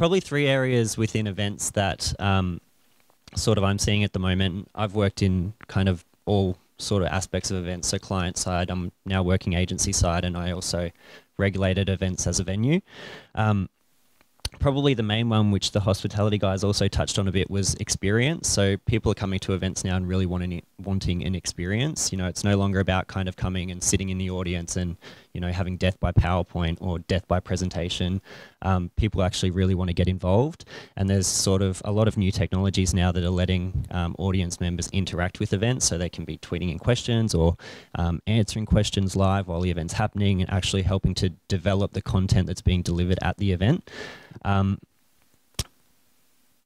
probably three areas within events that sort of I'm seeing at the moment. I've worked in kind of all sort of aspects of events, so client side, I'm now working agency side, and I also regulated events as a venue. Probably the main one, which the hospitality guys also touched on a bit, was experience. So people are coming to events now and really wanting an experience. You know, it's no longer about kind of coming and sitting in the audience and, you know, having death by PowerPoint or death by presentation. People actually really want to get involved. And there's sort of a lot of new technologies now that are letting audience members interact with events. So they can be tweeting in questions or answering questions live while the event's happening, and actually helping to develop the content that's being delivered at the event.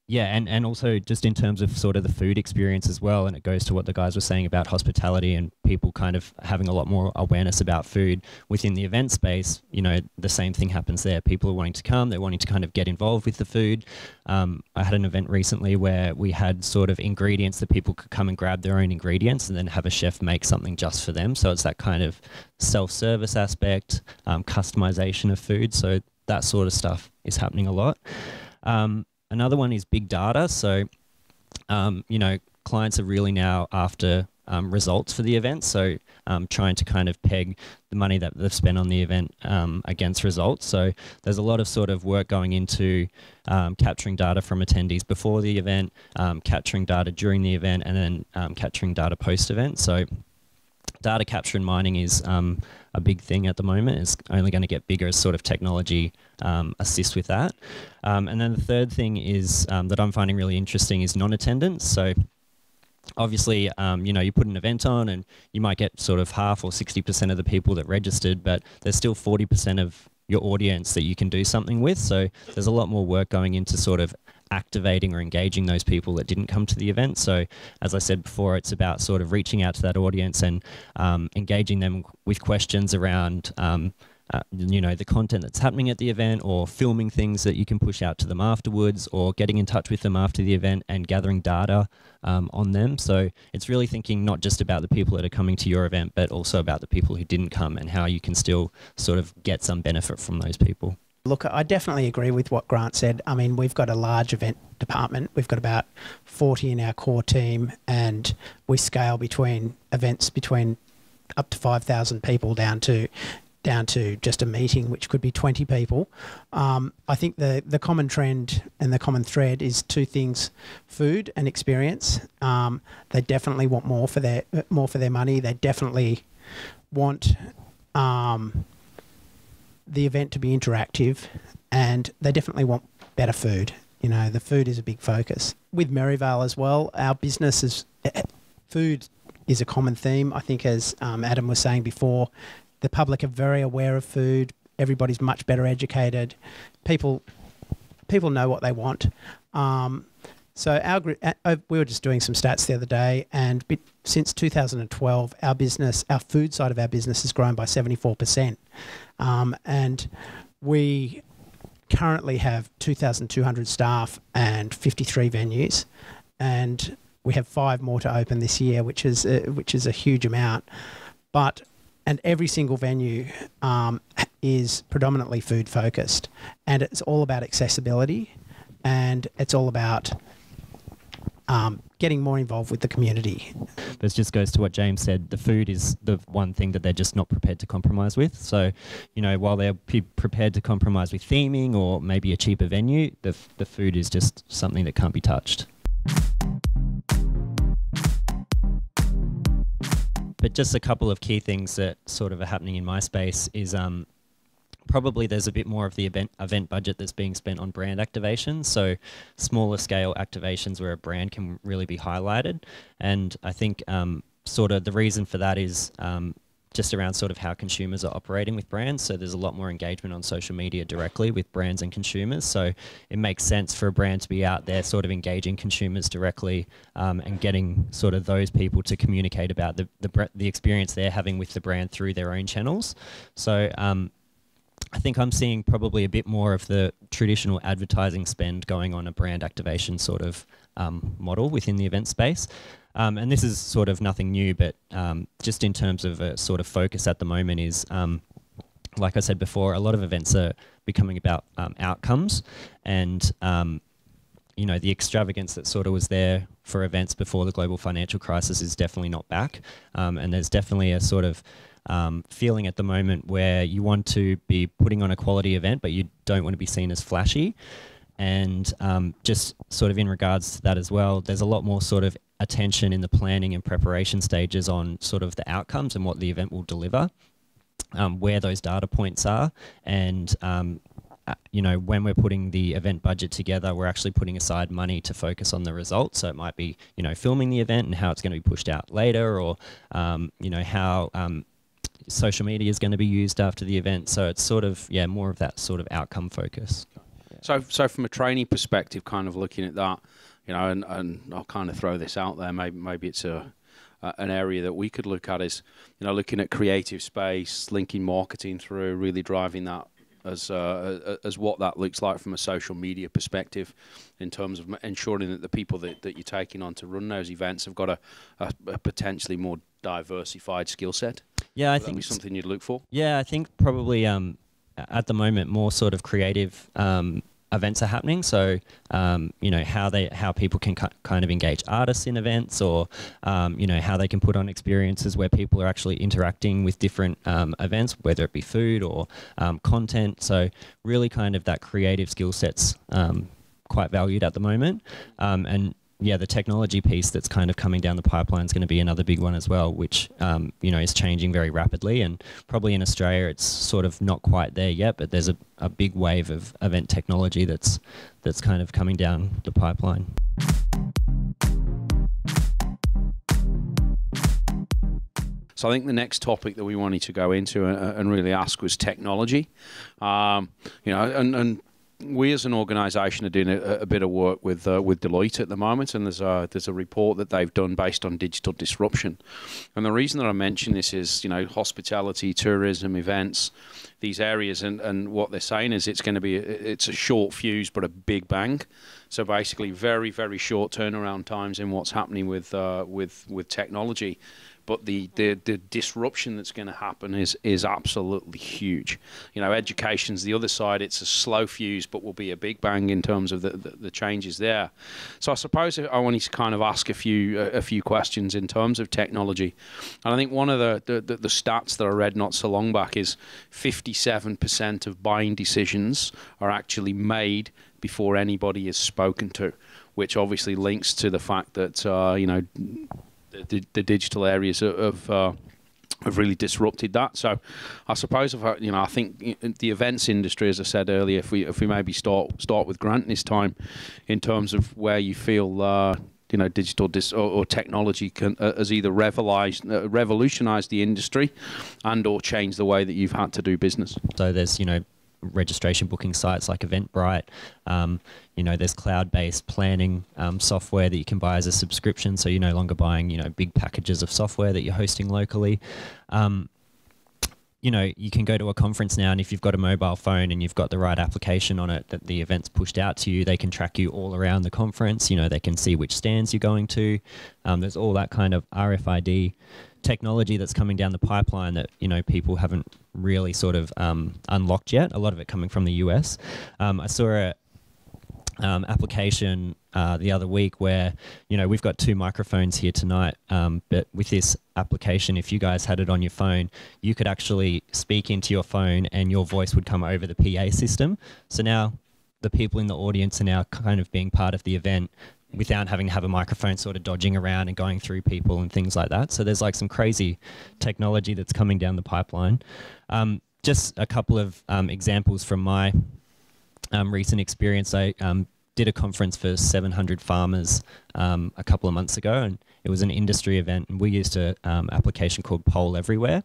Yeah, and also just in terms of sort of the food experience as well, and it goes to what the guys were saying about hospitality and people kind of having a lot more awareness about food within the event space. You know, the same thing happens there. People are wanting to come, they're wanting to kind of get involved with the food. I had an event recently where we had sort of ingredients that people could come and grab their own ingredients and then have a chef make something just for them. So it's that kind of self-service aspect, customization of food. So that sort of stuff is happening a lot. Another one is big data. So, you know, clients are really now after results for the event. So trying to kind of peg the money that they've spent on the event against results. So there's a lot of sort of work going into capturing data from attendees before the event, capturing data during the event, and then capturing data post-event. So data capture and mining is a big thing at the moment. It's only going to get bigger as sort of technology assists with that. And then the third thing is that I'm finding really interesting is non-attendance. So obviously, you know, you put an event on and you might get sort of half or 60% of the people that registered, but there's still 40% of your audience that you can do something with. So there's a lot more work going into sort of activating or engaging those people that didn't come to the event. So as I said before, it's about sort of reaching out to that audience and engaging them with questions around you know, the content that's happening at the event, or filming things that you can push out to them afterwards, or getting in touch with them after the event and gathering data on them. So it's really thinking not just about the people that are coming to your event, but also about the people who didn't come and how you can still sort of get some benefit from those people. Look, I definitely agree with what Grant said. I mean, we've got a large event department. We've got about 40 in our core team, and we scale between events between up to 5,000 people down to just a meeting, which could be 20 people. I think the common trend and the common thread is two things: food and experience. They definitely want more for their money. They definitely want the event to be interactive, and they definitely want better food. You know, the food is a big focus. With Merivale as well, our business is food is a common theme. I think, as Adam was saying before, the public are very aware of food. Everybody's much better educated. People know what they want. So we were just doing some stats the other day, and since 2012, our food side of our business has grown by 74%. And we currently have 2,200 staff and 53 venues, and we have 5 more to open this year, which is a huge amount. And every single venue is predominantly food focused, and it's all about accessibility, and it's all about getting more involved with the community. This just goes to what James said. The food is the one thing that they're just not prepared to compromise with. So, you know, while they're prepared to compromise with theming or maybe a cheaper venue, the food is just something that can't be touched. But just a couple of key things that sort of are happening in my space is probably there's a bit more of the event budget that's being spent on brand activation. So smaller scale activations where a brand can really be highlighted. And I think sort of the reason for that is just around sort of how consumers are operating with brands. So there's a lot more engagement on social media directly with brands and consumers. So it makes sense for a brand to be out there sort of engaging consumers directly and getting sort of those people to communicate about the experience they're having with the brand through their own channels. So I think I'm seeing probably a bit more of the traditional advertising spend going on a brand activation sort of model within the event space. And this is sort of nothing new, but just in terms of a sort of focus at the moment is like I said before, a lot of events are becoming about outcomes, and the extravagance that sort of was there for events before the global financial crisis is definitely not back. And there's definitely a sort of feeling at the moment where you want to be putting on a quality event, but you don't want to be seen as flashy. And just sort of in regards to that as well, there's a lot more sort of attention in the planning and preparation stages on sort of the outcomes and what the event will deliver, where those data points are, and when we're putting the event budget together, we're actually putting aside money to focus on the results. So it might be, filming the event and how it's going to be pushed out later, or, how social media is going to be used after the event. So it's sort of, more of that sort of outcome focus. So from a training perspective, kind of looking at that, and I'll kind of throw this out there, maybe it's an area that we could look at is, looking at creative space, linking marketing through, really driving that as what that looks like from a social media perspective, in terms of ensuring that the people that you're taking on to run those events have got a potentially more diversified skill set. Yeah, I think think it's something you'd look for. Yeah, I think probably at the moment more sort of creative events are happening. So how people can kind of engage artists in events, or how they can put on experiences where people are actually interacting with different events, whether it be food or content. So really kind of that creative skill set's quite valued at the moment. And the technology piece that's kind of coming down the pipeline is going to be another big one as well, which is changing very rapidly. And probably in Australia, it's sort of not quite there yet, but there's a big wave of event technology that's kind of coming down the pipeline. So I think the next topic that we wanted to go into and really ask was technology. And we as an organisation are doing a bit of work with Deloitte at the moment, and there's a report that they've done based on digital disruption. And the reason that I mention this is, hospitality, tourism, events, these areas, and what they're saying is it's a short fuse but a big bang. So basically, very, very short turnaround times in what's happening with technology. But the disruption that's going to happen is absolutely huge. Education's the other side. It's a slow fuse, but will be a big bang in terms of the changes there. So I suppose I wanted to kind of ask a few questions in terms of technology. And I think one of the stats that I read not so long back is 57% of buying decisions are actually made before anybody is spoken to, which obviously links to the fact that the digital areas have really disrupted that. So I suppose I think the events industry, as I said earlier, if we maybe start with Grant this time, in terms of where you feel digital or technology has either revolutionized the industry and or changed the way that you've had to do business. So there's registration booking sites like Eventbrite. There's cloud-based planning software that you can buy as a subscription, so you're no longer buying big packages of software that you're hosting locally. You can go to a conference now, and if you've got a mobile phone and you've got the right application on it that the event's pushed out to you, they can track you all around the conference. They can see which stands you're going to. There's all that kind of RFID technology that's coming down the pipeline that people haven't really sort of unlocked yet. A lot of it coming from the US. I saw a application the other week where we've got 2 microphones here tonight, but with this application, if you guys had it on your phone, you could actually speak into your phone and your voice would come over the PA system. So now the people in the audience are now kind of being part of the event without having to have a microphone sort of dodging around and going through people and things like that. So there's like some crazy technology that's coming down the pipeline. Just a couple of examples from my recent experience. I did a conference for 700 farmers a couple of months ago, and it was an industry event, and we used an application called Poll Everywhere.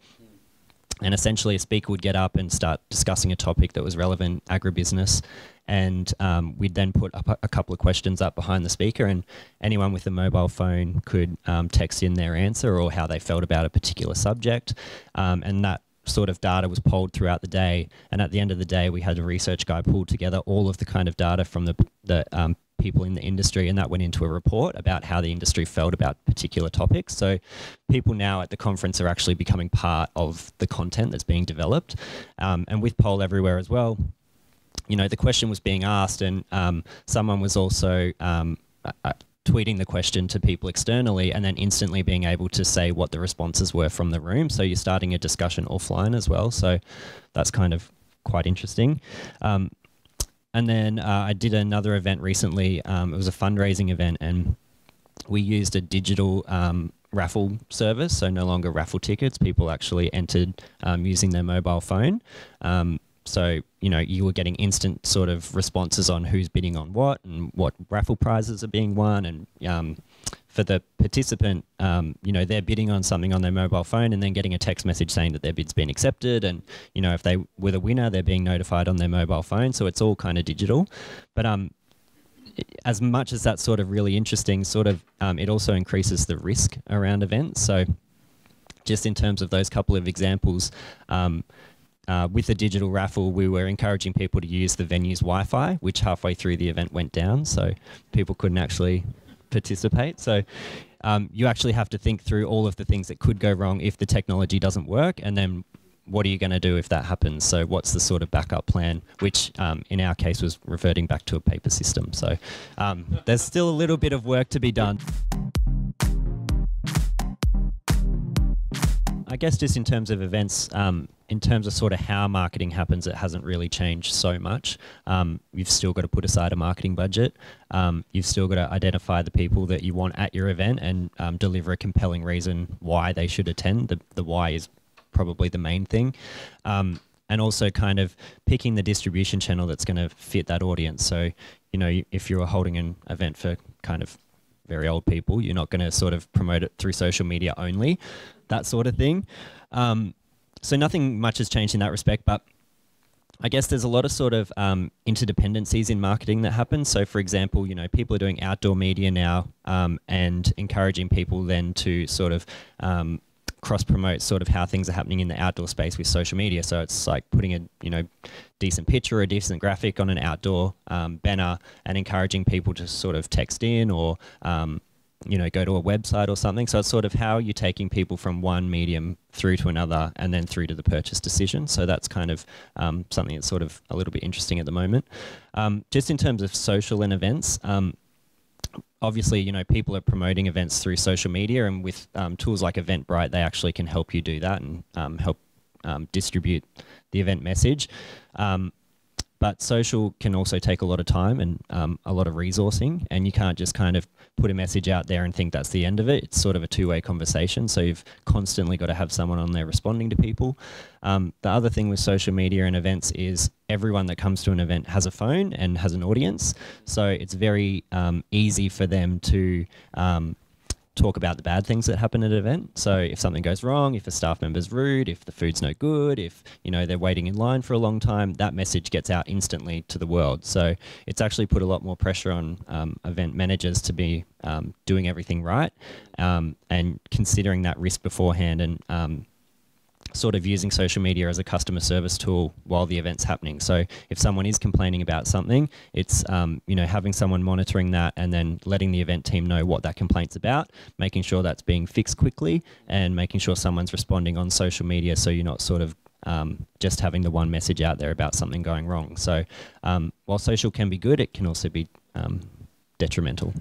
And essentially a speaker would get up and start discussing a topic that was relevant, agribusiness, and we'd then put up a couple of questions up behind the speaker, and anyone with a mobile phone could text in their answer or how they felt about a particular subject, and that sort of data was polled throughout the day. And at the end of the day, we had a research guy pull together all of the kind of data from the people in the industry, and that went into a report about how the industry felt about particular topics. So people now at the conference are actually becoming part of the content that's being developed. And with Poll Everywhere as well, you know, the question was being asked, and someone was also tweeting the question to people externally, and then instantly being able to say what the responses were from the room. So you're starting a discussion offline as well. So that's kind of quite interesting. And then I did another event recently. It was a fundraising event, and we used a digital raffle service. So no longer raffle tickets. People actually entered using their mobile phone. So, you know, you were getting instant sort of responses on who's bidding on what and what raffle prizes are being won. And for the participant, you know, they're bidding on something on their mobile phone and then getting a text message saying that their bid's been accepted. And, you know, if they were the winner, they're being notified on their mobile phone. So it's all kind of digital. But as much as that's sort of really interesting, sort of it also increases the risk around events. So just in terms of those couple of examples, with the digital raffle, we were encouraging people to use the venue's Wi-Fi, which halfway through the event went down, so people couldn't actually participate. So you actually have to think through all of the things that could go wrong if the technology doesn't work, and then what are you going to do if that happens? So what's the sort of backup plan, which in our case was reverting back to a paper system. So there's still a little bit of work to be done. I guess just in terms of events, in terms of sort of how marketing happens, it hasn't really changed so much. You've still got to put aside a marketing budget. You've still got to identify the people that you want at your event and deliver a compelling reason why they should attend. The why is probably the main thing. And also kind of picking the distribution channel that's going to fit that audience. So, you know, if you're holding an event for kind of very old people, you're not going to sort of promote it through social media only, that sort of thing. So nothing much has changed in that respect, but I guess there's a lot of sort of interdependencies in marketing that happen. So for example, you know, people are doing outdoor media now and encouraging people then to sort of cross-promote sort of how things are happening in the outdoor space with social media. So it's like putting a, you know, decent picture or a decent graphic on an outdoor banner and encouraging people to sort of text in or, you know, go to a website or something. So it's sort of how you're taking people from one medium through to another and then through to the purchase decision. So that's kind of something that's sort of a little bit interesting at the moment. Just in terms of social and events, obviously, you know, people are promoting events through social media, and with tools like Eventbrite, they actually can help you do that and help distribute the event message. But social can also take a lot of time and a lot of resourcing, and you can't just kind of put a message out there and think that's the end of it. It's sort of a two-way conversation, so you've constantly got to have someone on there responding to people. The other thing with social media and events is everyone that comes to an event has a phone and has an audience, so it's very easy for them to talk about the bad things that happen at an event. So if something goes wrong, if a staff member's rude, if the food's no good, if, you know, they're waiting in line for a long time, that message gets out instantly to the world. So it's actually put a lot more pressure on event managers to be doing everything right and considering that risk beforehand and sort of using social media as a customer service tool while the event's happening. So if someone is complaining about something, it's you know, having someone monitoring that and then letting the event team know what that complaint's about, making sure that's being fixed quickly and making sure someone's responding on social media, so you're not sort of just having the one message out there about something going wrong. So while social can be good, it can also be detrimental.